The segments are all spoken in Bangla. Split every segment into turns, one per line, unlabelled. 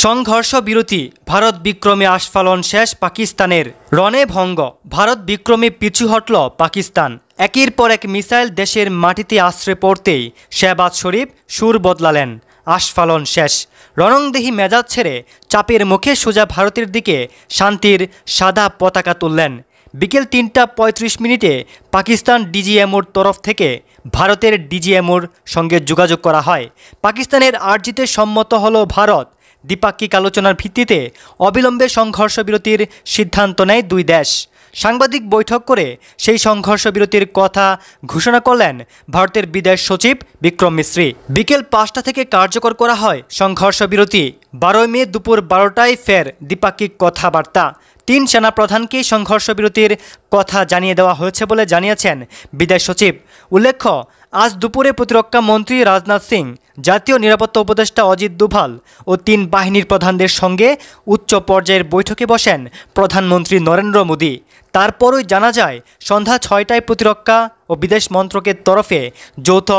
সংঘর্ষ বিরতি, ভারত বিক্রমে আস্ফালন শেষ পাকিস্তানের। রণে ভঙ্গ, ভারত বিক্রমে পিছু হটল পাকিস্তান। একের পর এক মিসাইল দেশের মাটিতে আশ্রয় পড়তেই শেহবাজ শরীফ সুর বদলালেন। আস্ফালন শেষ, রণংদেহী মেজাজ ছেড়ে চাপের মুখে সোজা ভারতের দিকে শান্তির সাদা পতাকা তুললেন। বিকেল ৩টা ৩৫ মিনিটে পাকিস্তান ডিজিএমওর তরফ থেকে ভারতের ডিজিএমওর সঙ্গে যোগাযোগ করা হয়। পাকিস্তানের আর্জিতে সম্মত হল ভারত। দ্বিপাক্ষিক আলোচনার ভিত্তিতে অবিলম্বে সংঘর্ষ বিরতির সিদ্ধান্ত নেয় দুই দেশ। সাংবাদিক বৈঠক করে সেই সংঘর্ষ বিরতির কথা ঘোষণা করলেন ভারতের বিদেশ সচিব বিক্রম মিশ্রি। বিকেল ৫টা থেকে কার্যকর করা হয় সংঘর্ষ বিরতি। ১২ মে দুপুর ১২টায় ফের দ্বিপাক্ষিক কথাবার্তা। ৩ সেনাপ্রধানকে সংঘর্ষ বিরতির কথা জানিয়ে দেওয়া হয়েছে বলে জানিয়েছেন বিদেশ সচিব। উল্লেখ্য, আজ দুপুরে প্রতিরক্ষা মন্ত্রী রাজনাথ সিং, জাতীয় নিরাপত্তা উপদেষ্টা অজিত দোভাল ও ৩ বাহিনীর প্রধানদের সঙ্গে উচ্চ পর্যায়ের বৈঠকে বসেন প্রধানমন্ত্রী নরেন্দ্র মোদী। তারপরই জানা যায় সন্ধ্যা ৬টায় প্রতিরক্ষা ও বিদেশ মন্ত্রকের তরফে যৌথ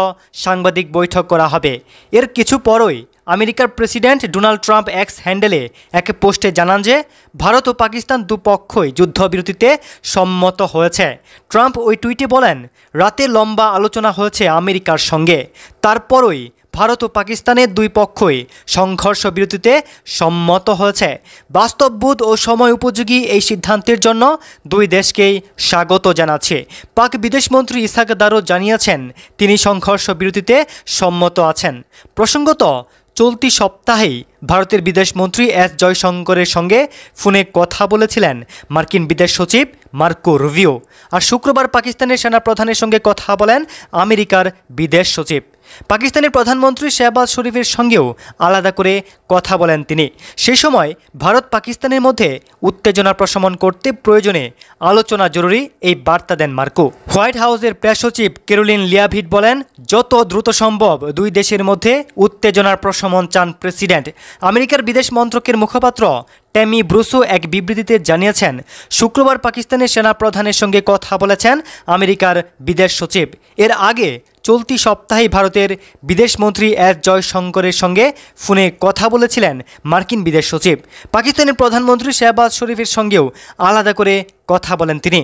সাংবাদিক বৈঠক করা হবে। এর কিছু পরই আমেরিকার প্রেসিডেন্ট ডোনাল্ড ট্রাম্প এক্স হ্যান্ডেলে এক পোস্টে জানান যে ভারত ও পাকিস্তান দুপক্ষই যুদ্ধবিরতিতে সম্মত হয়েছে। ট্রাম্প ওই টুইটে বলেন, রাতে লম্বা আলোচনা হয়েছে আমেরিকার সঙ্গে। তারপরই ভারত ও পাকিস্তানের দুই পক্ষই সংঘর্ষ বিরতিতে সম্মত হয়েছে। বাস্তববোধ ও সময় উপযোগী এই সিদ্ধান্তের জন্য দুই দেশকেই স্বাগত জানাচ্ছে। পাক বিদেশমন্ত্রী ইসহাক দারও জানিয়েছেন তিনি সংঘর্ষ বিরতিতে সম্মত আছেন। প্রসঙ্গত, চলতি সপ্তাহেই ভারতের বিদেশমন্ত্রী এস জয়শঙ্করের সঙ্গে ফোনে কথা বলেছিলেন মার্কিন বিদেশ সচিব মার্কো রুবিও। আর শুক্রবার পাকিস্তানের সেনাপ্রধানের সঙ্গে কথা বলেন আমেরিকার বিদেশ সচিব। পাকিস্তানের প্রধানমন্ত্রী শেহবাজ শরীফের সঙ্গেও আলাদা করে কথা বলেন তিনি। সেই সময় ভারত পাকিস্তানের মধ্যে উত্তেজনা প্রশমন করতে প্রয়োজনে আলোচনা জরুরি এই বার্তা দেন মার্কো। হোয়াইট হাউসের প্রেস সচিব ক্যারোলিন লিয়াভিট বলেন, যত দ্রুত সম্ভব দুই দেশের মধ্যে উত্তেজনার প্রশমন চান প্রেসিডেন্ট। আমেরিকার বিদেশ মন্ত্রকের মুখপাত্র ট্যামি ব্রুসো এক বিবৃতিতে জানিয়েছেন, শুক্রবার পাকিস্তানের সেনাপ্রধানের সঙ্গে কথা বলেছেন আমেরিকার বিদেশ সচিব। এর আগে চলতি সপ্তাহে ভারতের বিদেশমন্ত্রী এস জয়শঙ্করের সঙ্গে ফোনে কথা বলেছিলেন মার্কিন বিদেশ সচিব। পাকিস্তানের প্রধানমন্ত্রী শেহবাজ শরীফের সঙ্গেও আলাদা করে কথা বলেন তিনি।